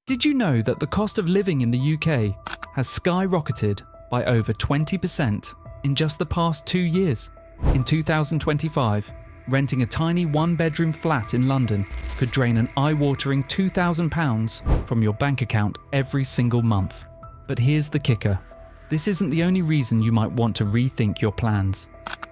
Did you know that the cost of living in the UK has skyrocketed by over 20% in just the past 2 years? In 2025, renting a tiny one-bedroom flat in London could drain an eye-watering £2,000 from your bank account every single month. But here's the kicker. This isn't the only reason you might want to rethink your plans.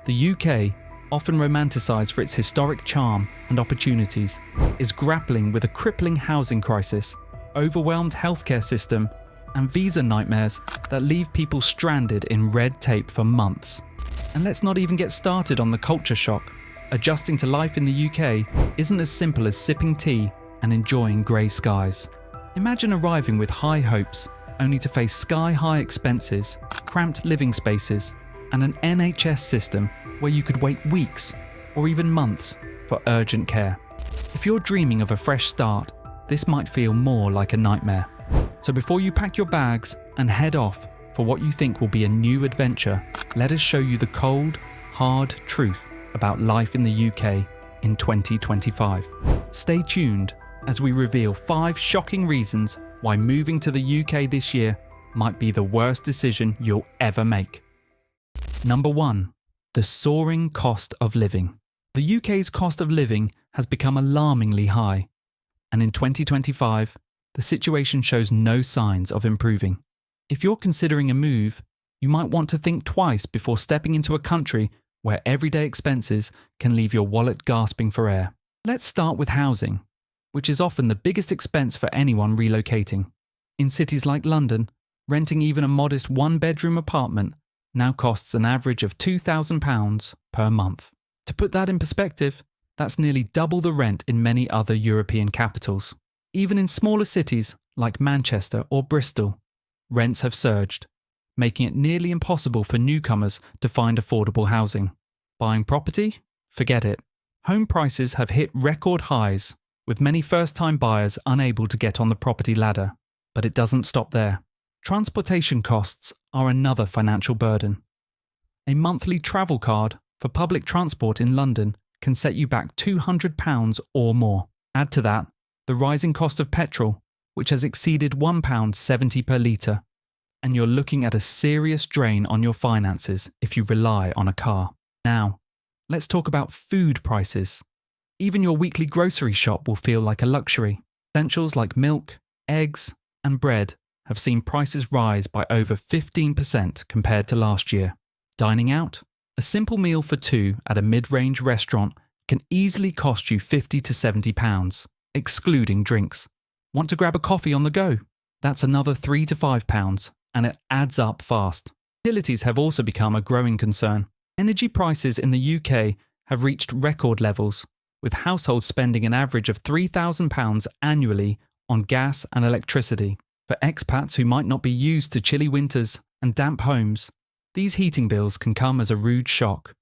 The UK, often romanticised for its historic charm and opportunities, is grappling with a crippling housing crisis, overwhelmed healthcare system, and visa nightmares that leave people stranded in red tape for months. And let's not even get started on the culture shock. Adjusting to life in the UK isn't as simple as sipping tea and enjoying grey skies. Imagine arriving with high hopes, only to face sky-high expenses, cramped living spaces, and an NHS system where you could wait weeks or even months for urgent care. If you're dreaming of a fresh start, this might feel more like a nightmare. So before you pack your bags and head off for what you think will be a new adventure, let us show you the cold, hard truth about life in the UK in 2025. Stay tuned as we reveal 5 shocking reasons why moving to the UK this year might be the worst decision you'll ever make. Number 1. The soaring cost of living. The UK's cost of living has become alarmingly high, and in 2025, the situation shows no signs of improving. If you're considering a move, you might want to think twice before stepping into a country where everyday expenses can leave your wallet gasping for air. Let's start with housing, which is often the biggest expense for anyone relocating. In cities like London, renting even a modest one-bedroom apartment now costs an average of £2,000 per month. To put that in perspective, that's nearly double the rent in many other European capitals. Even in smaller cities like Manchester or Bristol, rents have surged, making it nearly impossible for newcomers to find affordable housing. Buying property? Forget it. Home prices have hit record highs, with many first-time buyers unable to get on the property ladder. But it doesn't stop there. Transportation costs are another financial burden. A monthly travel card for public transport in London can set you back £200 or more. Add to that the rising cost of petrol, which has exceeded £1.70 per litre, and you're looking at a serious drain on your finances if you rely on a car. Now, let's talk about food prices. Even your weekly grocery shop will feel like a luxury. Essentials like milk, eggs, and bread have seen prices rise by over 15% compared to last year. Dining out? A simple meal for 2 at a mid-range restaurant can easily cost you £50 to £70, excluding drinks. Want to grab a coffee on the go? That's another £3 to £5, and it adds up fast. Utilities have also become a growing concern. Energy prices in the UK have reached record levels, with households spending an average of £3,000 annually on gas and electricity. For expats who might not be used to chilly winters and damp homes, these heating bills can come as a rude shock.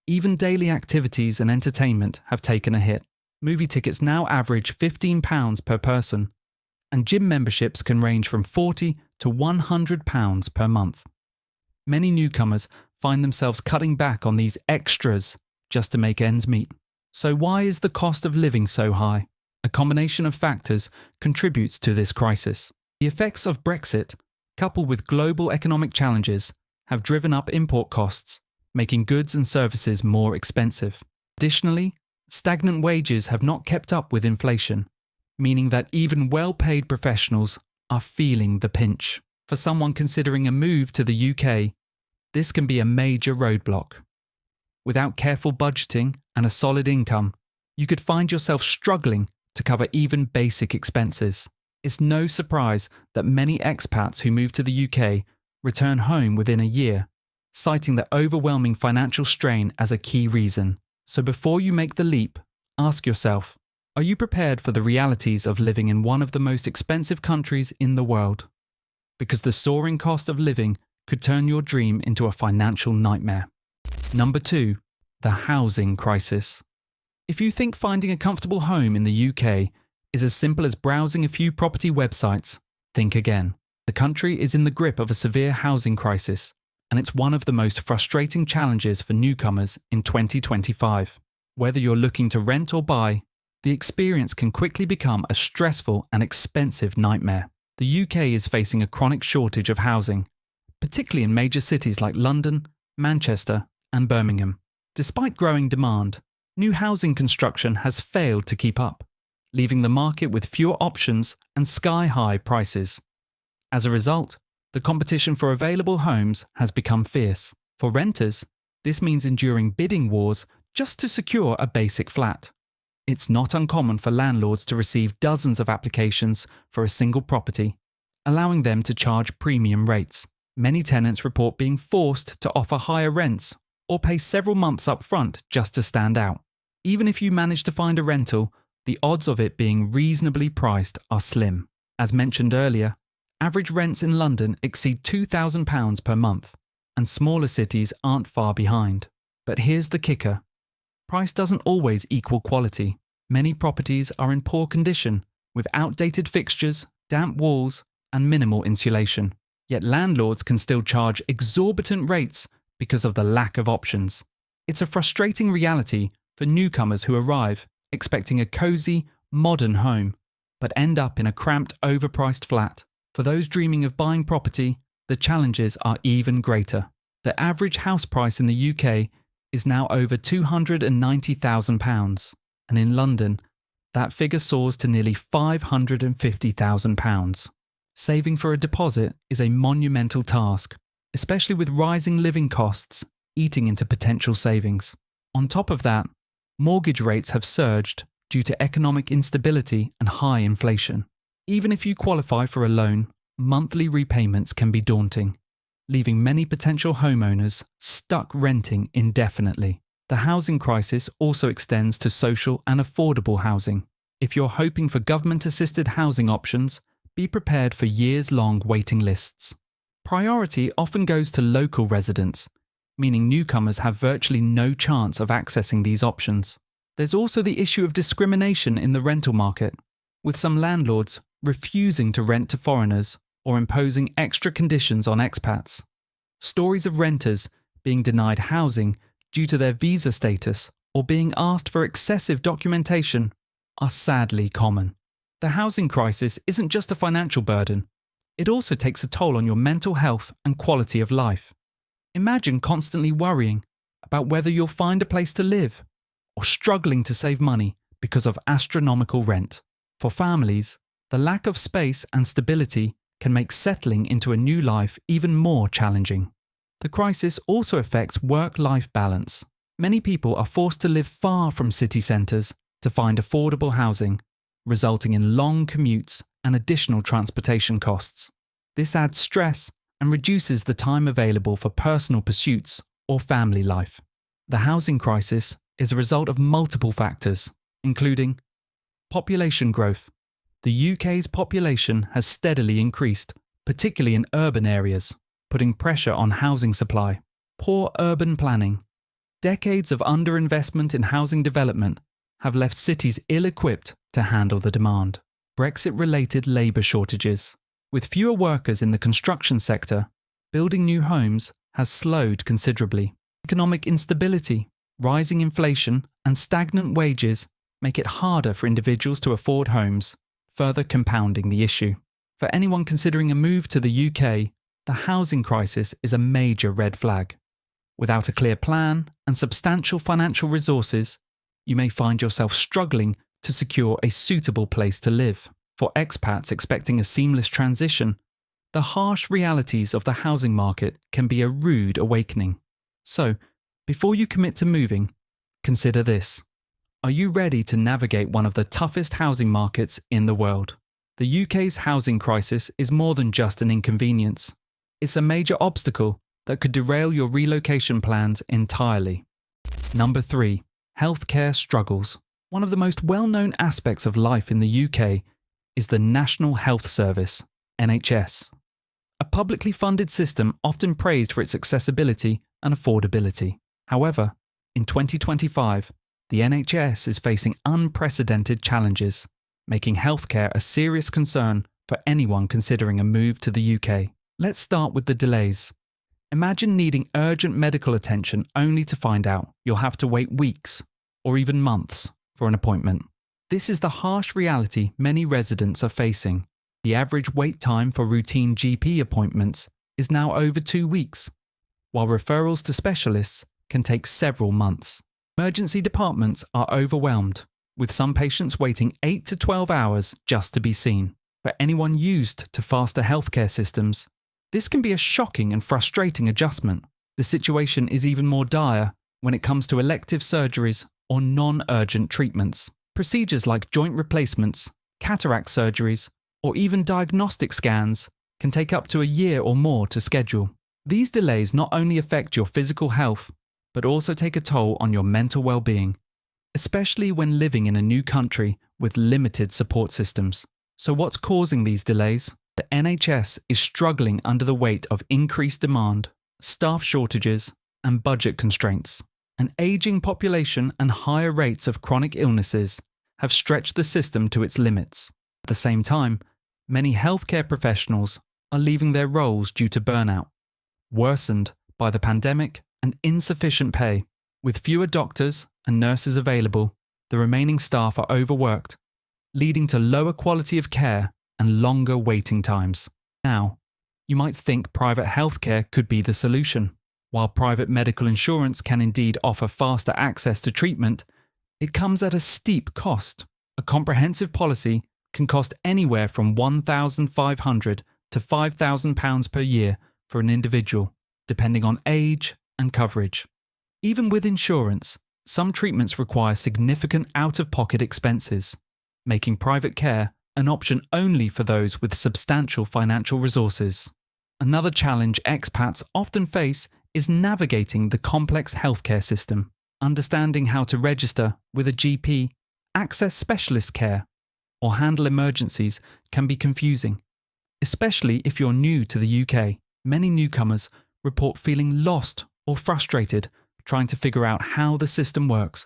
Even daily activities and entertainment have taken a hit. Movie tickets now average £15 per person, and gym memberships can range from £40 to £100 per month. Many newcomers find themselves cutting back on these extras just to make ends meet. So why is the cost of living so high? A combination of factors contributes to this crisis. The effects of Brexit, coupled with global economic challenges, have driven up import costs, making goods and services more expensive. Additionally, stagnant wages have not kept up with inflation, meaning that even well-paid professionals are feeling the pinch. For someone considering a move to the UK, this can be a major roadblock. Without careful budgeting and a solid income, you could find yourself struggling to cover even basic expenses. It's no surprise that many expats who move to the UK return home within a year, citing the overwhelming financial strain as a key reason. So before you make the leap, ask yourself, are you prepared for the realities of living in one of the most expensive countries in the world? Because the soaring cost of living could turn your dream into a financial nightmare. Number 2, the housing crisis. If you think finding a comfortable home in the UK is as simple as browsing a few property websites, think again. The country is in the grip of a severe housing crisis, and it's one of the most frustrating challenges for newcomers in 2025. Whether you're looking to rent or buy, the experience can quickly become a stressful and expensive nightmare. The UK is facing a chronic shortage of housing, particularly in major cities like London, Manchester, and Birmingham. Despite growing demand, new housing construction has failed to keep up, leaving the market with fewer options and sky-high prices. As a result, the competition for available homes has become fierce. For renters, this means enduring bidding wars just to secure a basic flat. It's not uncommon for landlords to receive dozens of applications for a single property, allowing them to charge premium rates. Many tenants report being forced to offer higher rents or pay several months up front just to stand out. Even if you manage to find a rental, the odds of it being reasonably priced are slim. As mentioned earlier, average rents in London exceed £2,000 per month, and smaller cities aren't far behind. But here's the kicker. Price doesn't always equal quality. Many properties are in poor condition, with outdated fixtures, damp walls, and minimal insulation. Yet landlords can still charge exorbitant rates because of the lack of options. It's a frustrating reality for newcomers who arrive expecting a cozy, modern home, but end up in a cramped, overpriced flat. For those dreaming of buying property, the challenges are even greater. The average house price in the UK is now over £290,000, and in London, that figure soars to nearly £550,000. Saving for a deposit is a monumental task, especially with rising living costs eating into potential savings. On top of that, mortgage rates have surged due to economic instability and high inflation. Even if you qualify for a loan, monthly repayments can be daunting, leaving many potential homeowners stuck renting indefinitely. The housing crisis also extends to social and affordable housing. If you're hoping for government-assisted housing options, be prepared for years-long waiting lists. Priority often goes to local residents, meaning newcomers have virtually no chance of accessing these options. There's also the issue of discrimination in the rental market, with some landlords refusing to rent to foreigners or imposing extra conditions on expats. Stories of renters being denied housing due to their visa status or being asked for excessive documentation are sadly common. The housing crisis isn't just a financial burden, it also takes a toll on your mental health and quality of life. Imagine constantly worrying about whether you'll find a place to live or struggling to save money because of astronomical rent. For families, the lack of space and stability can make settling into a new life even more challenging. The crisis also affects work-life balance. Many people are forced to live far from city centres to find affordable housing, resulting in long commutes and additional transportation costs. This adds stress and reduces the time available for personal pursuits or family life. The housing crisis is a result of multiple factors, including population growth. The UK's population has steadily increased, particularly in urban areas, putting pressure on housing supply. Poor urban planning. Decades of underinvestment in housing development have left cities ill-equipped to handle the demand. Brexit-related labour shortages. With fewer workers in the construction sector, building new homes has slowed considerably. Economic instability, rising inflation, and stagnant wages make it harder for individuals to afford homes, further compounding the issue. For anyone considering a move to the UK, the housing crisis is a major red flag. Without a clear plan and substantial financial resources, you may find yourself struggling to secure a suitable place to live. For expats expecting a seamless transition, the harsh realities of the housing market can be a rude awakening. So, before you commit to moving, consider this. Are you ready to navigate one of the toughest housing markets in the world? The UK's housing crisis is more than just an inconvenience. It's a major obstacle that could derail your relocation plans entirely. Number 3. Healthcare struggles. One of the most well-known aspects of life in the UK is the National Health Service, NHS. A publicly funded system often praised for its accessibility and affordability. However, in 2025, the NHS is facing unprecedented challenges, making healthcare a serious concern for anyone considering a move to the UK. Let's start with the delays. Imagine needing urgent medical attention only to find out you'll have to wait weeks or even months for an appointment. This is the harsh reality many residents are facing. The average wait time for routine GP appointments is now over 2 weeks, while referrals to specialists can take several months. Emergency departments are overwhelmed, with some patients waiting 8 to 12 hours just to be seen. For anyone used to faster healthcare systems, this can be a shocking and frustrating adjustment. The situation is even more dire when it comes to elective surgeries or non-urgent treatments. Procedures like joint replacements, cataract surgeries, or even diagnostic scans can take up to a year or more to schedule. These delays not only affect your physical health, but also take a toll on your mental well-being, especially when living in a new country with limited support systems. So what's causing these delays? The NHS is struggling under the weight of increased demand, staff shortages, and budget constraints. An aging population and higher rates of chronic illnesses have stretched the system to its limits. At the same time, many healthcare professionals are leaving their roles due to burnout, worsened by the pandemic and insufficient pay. With fewer doctors and nurses available, the remaining staff are overworked, leading to lower quality of care and longer waiting times. Now, you might think private healthcare could be the solution. While private medical insurance can indeed offer faster access to treatment, it comes at a steep cost. A comprehensive policy can cost anywhere from £1,500 to £5,000 per year for an individual, depending on age and coverage. Even with insurance, some treatments require significant out-of-pocket expenses, making private care an option only for those with substantial financial resources. Another challenge expats often face is navigating the complex healthcare system. Understanding how to register with a GP, access specialist care, or handle emergencies can be confusing, especially if you're new to the UK. Many newcomers report feeling lost or frustrated trying to figure out how the system works,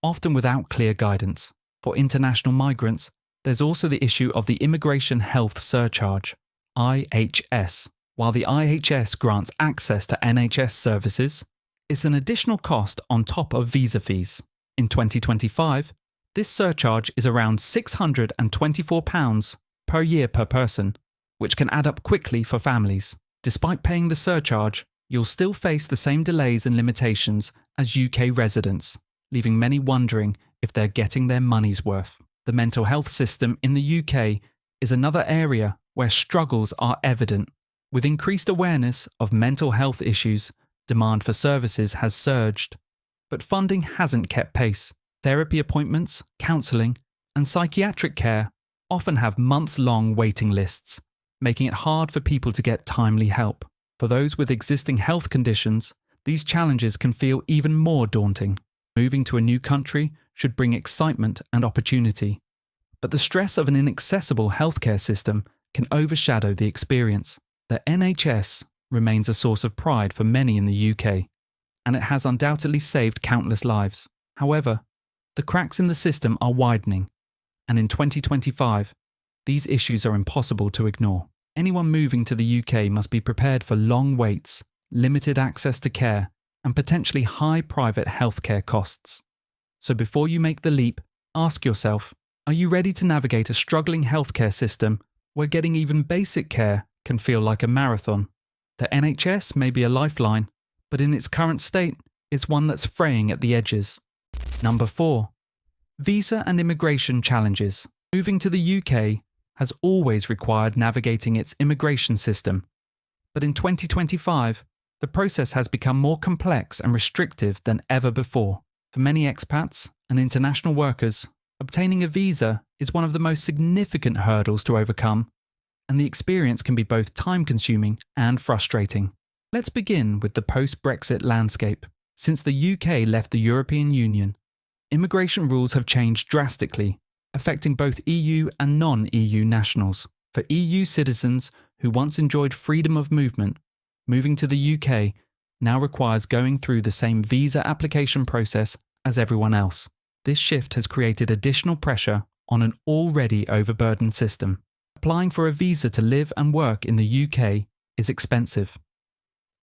often without clear guidance. For international migrants, there's also the issue of the Immigration Health Surcharge, IHS. While the IHS grants access to NHS services, it's an additional cost on top of visa fees. In 2025, this surcharge is around £624 per year per person, which can add up quickly for families. Despite paying the surcharge, you'll still face the same delays and limitations as UK residents, leaving many wondering if they're getting their money's worth. The mental health system in the UK is another area where struggles are evident. With increased awareness of mental health issues, demand for services has surged, but funding hasn't kept pace. Therapy appointments, counselling, and psychiatric care often have months-long waiting lists, making it hard for people to get timely help. For those with existing health conditions, these challenges can feel even more daunting. Moving to a new country should bring excitement and opportunity, but the stress of an inaccessible healthcare system can overshadow the experience. The NHS remains a source of pride for many in the UK, and it has undoubtedly saved countless lives. However, the cracks in the system are widening, and in 2025, these issues are impossible to ignore. Anyone moving to the UK must be prepared for long waits, limited access to care, and potentially high private healthcare costs. So before you make the leap, ask yourself, are you ready to navigate a struggling healthcare system where getting even basic care can feel like a marathon? The NHS may be a lifeline, but in its current state is one that's fraying at the edges. Number 4. Visa and immigration challenges. Moving to the UK has always required navigating its immigration system, but in 2025, the process has become more complex and restrictive than ever before. For many expats and international workers, obtaining a visa is one of the most significant hurdles to overcome, and the experience can be both time-consuming and frustrating. Let's begin with the post-Brexit landscape. Since the UK left the European Union, immigration rules have changed drastically, affecting both EU and non-EU nationals. For EU citizens who once enjoyed freedom of movement, moving to the UK now requires going through the same visa application process as everyone else. This shift has created additional pressure on an already overburdened system. Applying for a visa to live and work in the UK is expensive.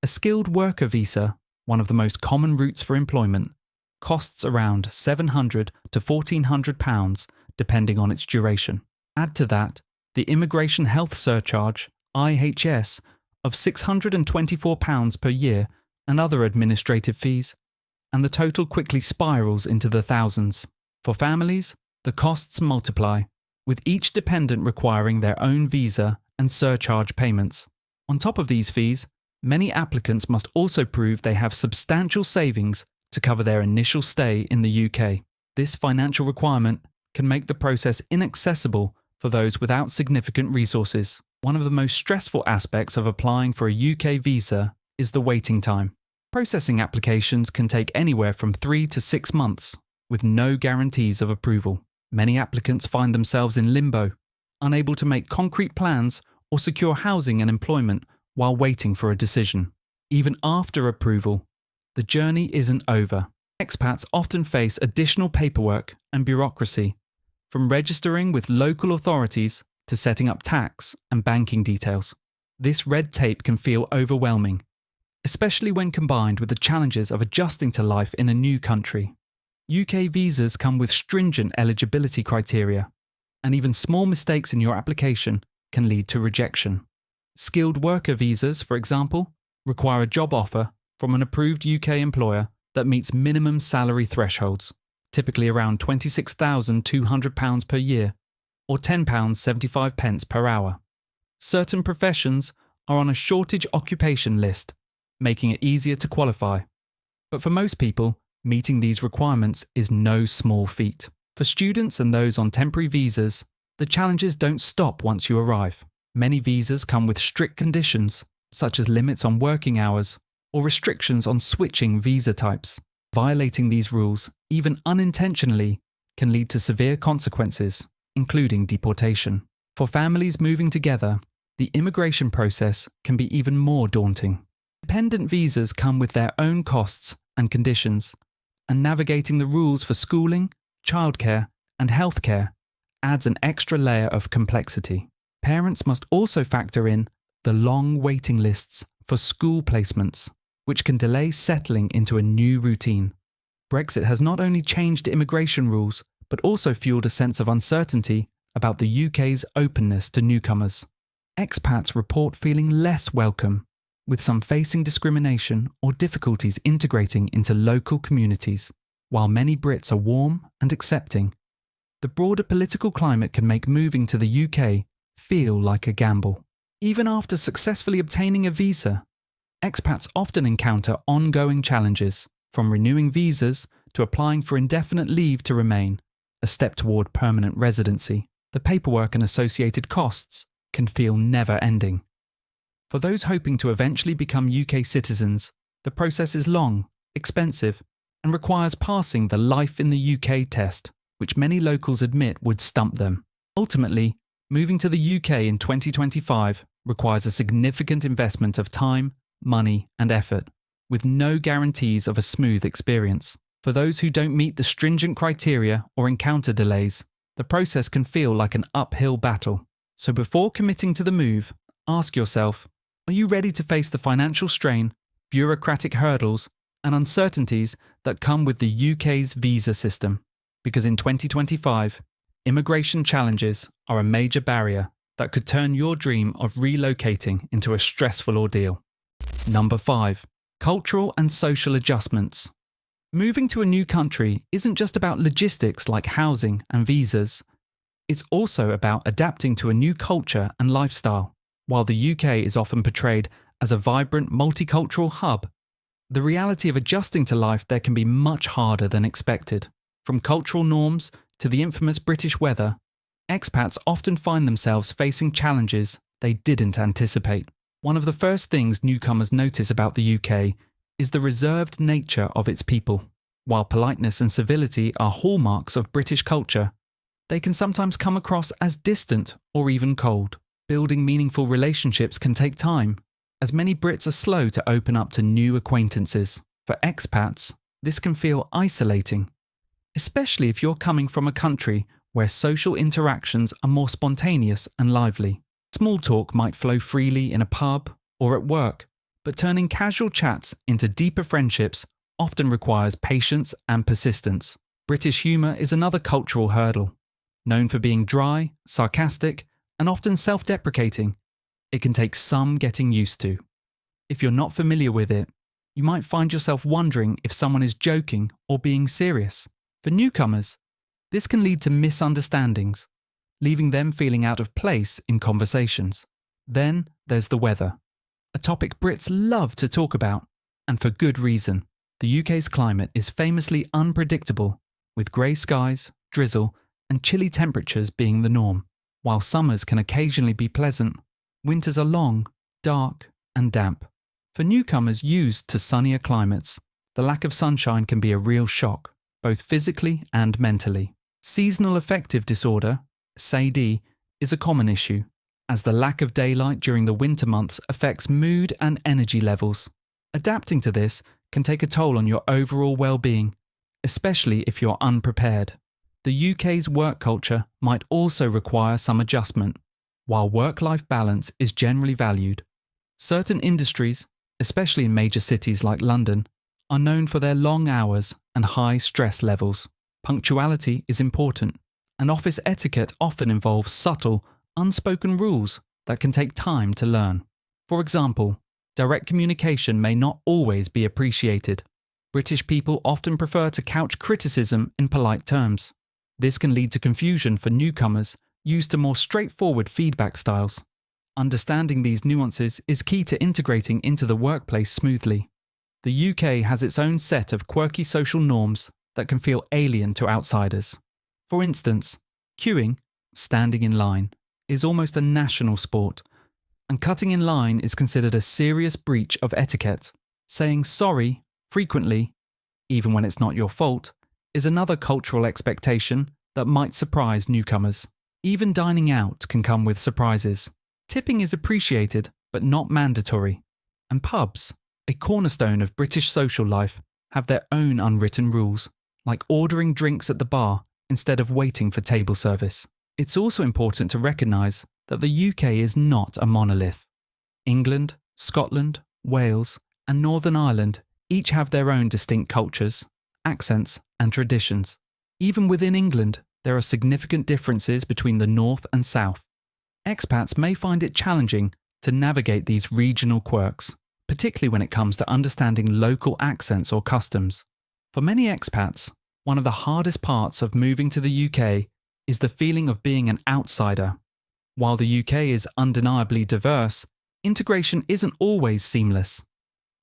A skilled worker visa, one of the most common routes for employment, costs around £700 to £1,400 depending on its duration. Add to that the Immigration Health Surcharge, IHS, of £624 per year and other administrative fees, and the total quickly spirals into the thousands. For families, the costs multiply, with each dependent requiring their own visa and surcharge payments. On top of these fees, many applicants must also prove they have substantial savings to cover their initial stay in the UK. This financial requirement can make the process inaccessible for those without significant resources. One of the most stressful aspects of applying for a UK visa is the waiting time. Processing applications can take anywhere from 3 to 6 months, with no guarantees of approval. Many applicants find themselves in limbo, unable to make concrete plans or secure housing and employment while waiting for a decision. Even after approval, the journey isn't over. Expats often face additional paperwork and bureaucracy, from registering with local authorities to setting up tax and banking details. This red tape can feel overwhelming, especially when combined with the challenges of adjusting to life in a new country. UK visas come with stringent eligibility criteria, and even small mistakes in your application can lead to rejection. Skilled worker visas, for example, require a job offer from an approved UK employer that meets minimum salary thresholds, typically around £26,200 per year, or £10.75 per hour. Certain professions are on a shortage occupation list, making it easier to qualify. But for most people, meeting these requirements is no small feat. For students and those on temporary visas, the challenges don't stop once you arrive. Many visas come with strict conditions, such as limits on working hours or restrictions on switching visa types. Violating these rules, even unintentionally, can lead to severe consequences, including deportation. For families moving together, the immigration process can be even more daunting. Dependent visas come with their own costs and conditions, and navigating the rules for schooling, childcare, and healthcare adds an extra layer of complexity. Parents must also factor in the long waiting lists for school placements, which can delay settling into a new routine. Brexit has not only changed immigration rules, but also fueled a sense of uncertainty about the UK's openness to newcomers. Expats report feeling less welcome, with some facing discrimination or difficulties integrating into local communities. While many Brits are warm and accepting, the broader political climate can make moving to the UK feel like a gamble. Even after successfully obtaining a visa, expats often encounter ongoing challenges, from renewing visas to applying for indefinite leave to remain, a step toward permanent residency. The paperwork and associated costs can feel never-ending. For those hoping to eventually become UK citizens, the process is long, expensive, and requires passing the Life in the UK test, which many locals admit would stump them. Ultimately, moving to the UK in 2025 requires a significant investment of time, money, and effort, with no guarantees of a smooth experience. For those who don't meet the stringent criteria or encounter delays, the process can feel like an uphill battle. So before committing to the move, ask yourself, are you ready to face the financial strain, bureaucratic hurdles, and uncertainties that come with the UK's visa system? Because in 2025, immigration challenges are a major barrier that could turn your dream of relocating into a stressful ordeal. Number 5. Cultural and social adjustments. Moving to a new country isn't just about logistics like housing and visas. It's also about adapting to a new culture and lifestyle. While the UK is often portrayed as a vibrant multicultural hub, the reality of adjusting to life there can be much harder than expected. From cultural norms to the infamous British weather, expats often find themselves facing challenges they didn't anticipate. One of the first things newcomers notice about the UK is the reserved nature of its people. While politeness and civility are hallmarks of British culture, they can sometimes come across as distant or even cold. Building meaningful relationships can take time, as many Brits are slow to open up to new acquaintances. For expats, this can feel isolating, especially if you're coming from a country where social interactions are more spontaneous and lively. Small talk might flow freely in a pub or at work, but turning casual chats into deeper friendships often requires patience and persistence. British humour is another cultural hurdle. Known for being dry, sarcastic, and often self-deprecating, it can take some getting used to. If you're not familiar with it, you might find yourself wondering if someone is joking or being serious. For newcomers, this can lead to misunderstandings, leaving them feeling out of place in conversations. Then there's the weather, a topic Brits love to talk about, and for good reason. The UK's climate is famously unpredictable, with grey skies, drizzle, and chilly temperatures being the norm. While summers can occasionally be pleasant, winters are long, dark, and damp. For newcomers used to sunnier climates, the lack of sunshine can be a real shock, both physically and mentally. Seasonal affective disorder, SAD, is a common issue, as the lack of daylight during the winter months affects mood and energy levels. Adapting to this can take a toll on your overall well-being, especially if you're unprepared. The UK's work culture might also require some adjustment. While work-life balance is generally valued, certain industries, especially in major cities like London, are known for their long hours and high stress levels. Punctuality is important, and office etiquette often involves subtle, unspoken rules that can take time to learn. For example, direct communication may not always be appreciated. British people often prefer to couch criticism in polite terms. This can lead to confusion for newcomers used to more straightforward feedback styles. Understanding these nuances is key to integrating into the workplace smoothly. The UK has its own set of quirky social norms that can feel alien to outsiders. For instance, queuing, standing in line, is almost a national sport, and cutting in line is considered a serious breach of etiquette. Saying sorry frequently, even when it's not your fault, is another cultural expectation that might surprise newcomers. Even dining out can come with surprises. Tipping is appreciated, but not mandatory. And pubs, a cornerstone of British social life, have their own unwritten rules, like ordering drinks at the bar instead of waiting for table service. It's also important to recognise that the UK is not a monolith. England, Scotland, Wales, and Northern Ireland each have their own distinct cultures, accents, and traditions. Even within England, there are significant differences between the north and south. Expats may find it challenging to navigate these regional quirks, particularly when it comes to understanding local accents or customs. For many expats, one of the hardest parts of moving to the UK is the feeling of being an outsider. While the UK is undeniably diverse, integration isn't always seamless.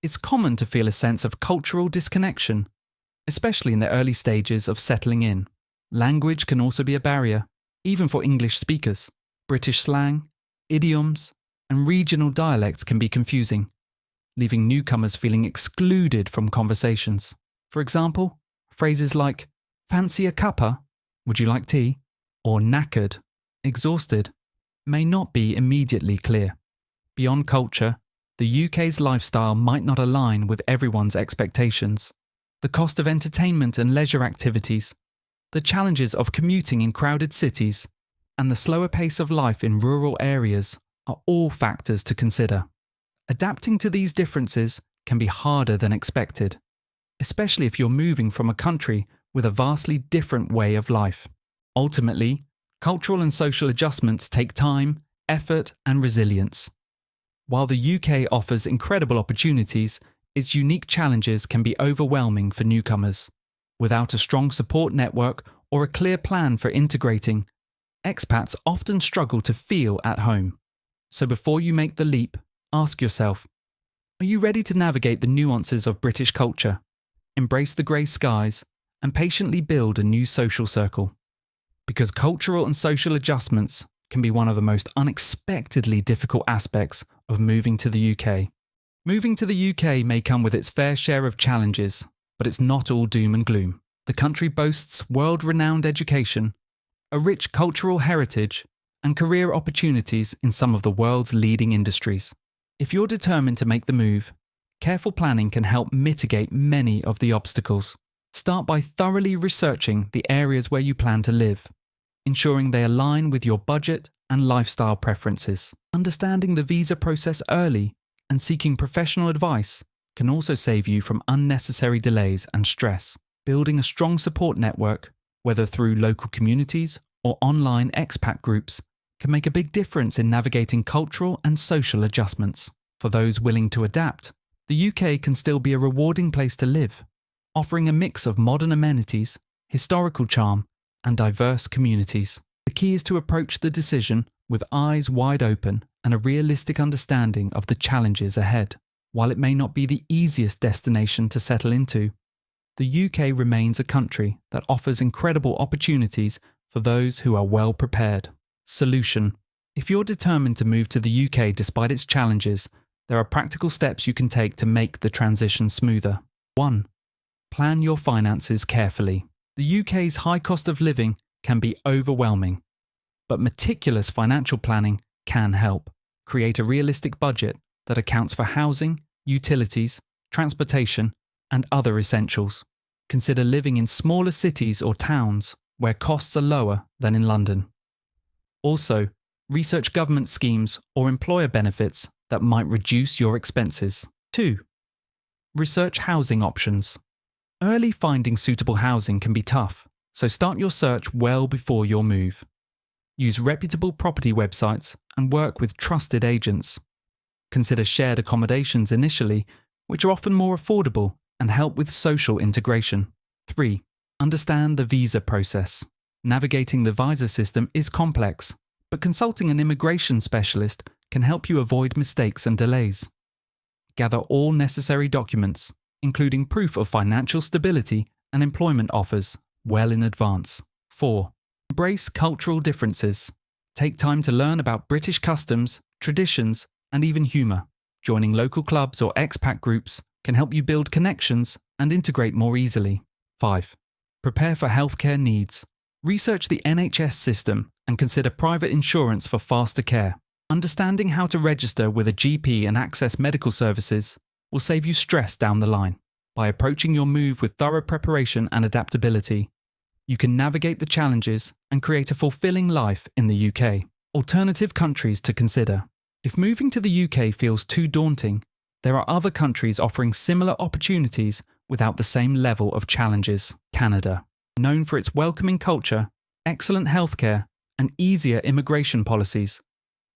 It's common to feel a sense of cultural disconnection, especially in the early stages of settling in. Language can also be a barrier, even for English speakers. British slang, idioms, and regional dialects can be confusing, leaving newcomers feeling excluded from conversations. For example, phrases like, "Fancy a cuppa? Would you like tea?" or "knackered," "exhausted," may not be immediately clear. Beyond culture, the UK's lifestyle might not align with everyone's expectations. The cost of entertainment and leisure activities, the challenges of commuting in crowded cities, and the slower pace of life in rural areas are all factors to consider. Adapting to these differences can be harder than expected, especially if you're moving from a country with a vastly different way of life. Ultimately, cultural and social adjustments take time, effort, and resilience. While the UK offers incredible opportunities, its unique challenges can be overwhelming for newcomers. Without a strong support network or a clear plan for integrating, expats often struggle to feel at home. So before you make the leap, ask yourself, are you ready to navigate the nuances of British culture, embrace the grey skies, and patiently build a new social circle? Because cultural and social adjustments can be one of the most unexpectedly difficult aspects of moving to the UK. Moving to the UK may come with its fair share of challenges, but it's not all doom and gloom. The country boasts world-renowned education, a rich cultural heritage, and career opportunities in some of the world's leading industries. If you're determined to make the move, careful planning can help mitigate many of the obstacles. Start by thoroughly researching the areas where you plan to live, ensuring they align with your budget and lifestyle preferences. Understanding the visa process early and seeking professional advice can also save you from unnecessary delays and stress. Building a strong support network, whether through local communities or online expat groups can make a big difference in navigating cultural and social adjustments. For those willing to adapt, the UK can still be a rewarding place to live, offering a mix of modern amenities, historical charm, and diverse communities. The key is to approach the decision with eyes wide open and a realistic understanding of the challenges ahead. While it may not be the easiest destination to settle into, the UK remains a country that offers incredible opportunities for those who are well prepared. Solution: if you're determined to move to the UK despite its challenges, there are practical steps you can take to make the transition smoother. 1. Plan your finances carefully. The UK's high cost of living can be overwhelming, but meticulous financial planning can help. Create a realistic budget that accounts for housing, utilities, transportation, and other essentials. Consider living in smaller cities or towns where costs are lower than in London. Also, research government schemes or employer benefits that might reduce your expenses. 2. Research housing options. Early finding suitable housing can be tough, so start your search well before your move. Use reputable property websites and work with trusted agents. Consider shared accommodations initially, which are often more affordable and help with social integration. 3. Understand the visa process. Navigating the visa system is complex, but consulting an immigration specialist can help you avoid mistakes and delays. Gather all necessary documents, including proof of financial stability and employment offers, well in advance. 4. Embrace cultural differences. Take time to learn about British customs, traditions, and even humour. Joining local clubs or expat groups can help you build connections and integrate more easily. 5. Prepare for healthcare needs. Research the NHS system and consider private insurance for faster care. Understanding how to register with a GP and access medical services will save you stress down the line. By approaching your move with thorough preparation and adaptability, you can navigate the challenges and create a fulfilling life in the UK. Alternative countries to consider. If moving to the UK feels too daunting, there are other countries offering similar opportunities without the same level of challenges. Canada. Known for its welcoming culture, excellent healthcare, and easier immigration policies,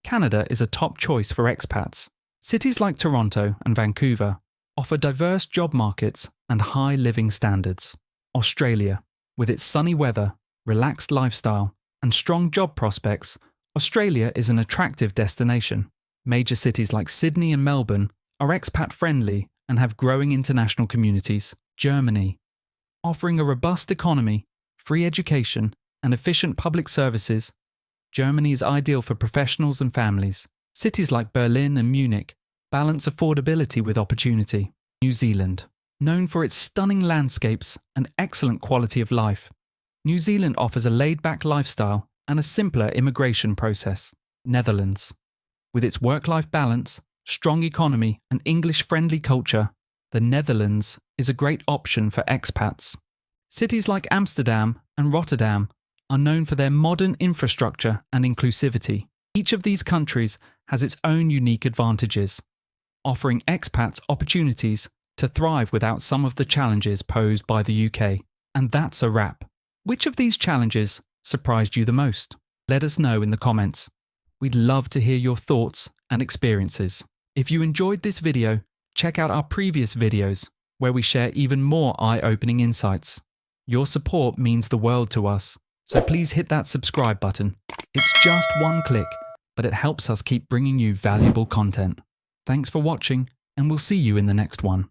Canada is a top choice for expats. Cities like Toronto and Vancouver offer diverse job markets and high living standards. Australia. With its sunny weather, relaxed lifestyle, and strong job prospects, Australia is an attractive destination. Major cities like Sydney and Melbourne are expat-friendly and have growing international communities. Germany. Offering a robust economy, free education, and efficient public services, Germany is ideal for professionals and families. Cities like Berlin and Munich balance affordability with opportunity. New Zealand. Known for its stunning landscapes and excellent quality of life, New Zealand offers a laid-back lifestyle and a simpler immigration process. Netherlands. With its work-life balance, strong economy, and English-friendly culture, the Netherlands is a great option for expats. Cities like Amsterdam and Rotterdam are known for their modern infrastructure and inclusivity. Each of these countries has its own unique advantages, offering expats opportunities to thrive without some of the challenges posed by the UK. And that's a wrap. Which of these challenges surprised you the most? Let us know in the comments. We'd love to hear your thoughts and experiences. If you enjoyed this video, check out our previous videos where we share even more eye-opening insights. Your support means the world to us, so please hit that subscribe button. It's just one click, but it helps us keep bringing you valuable content. Thanks for watching, and we'll see you in the next one.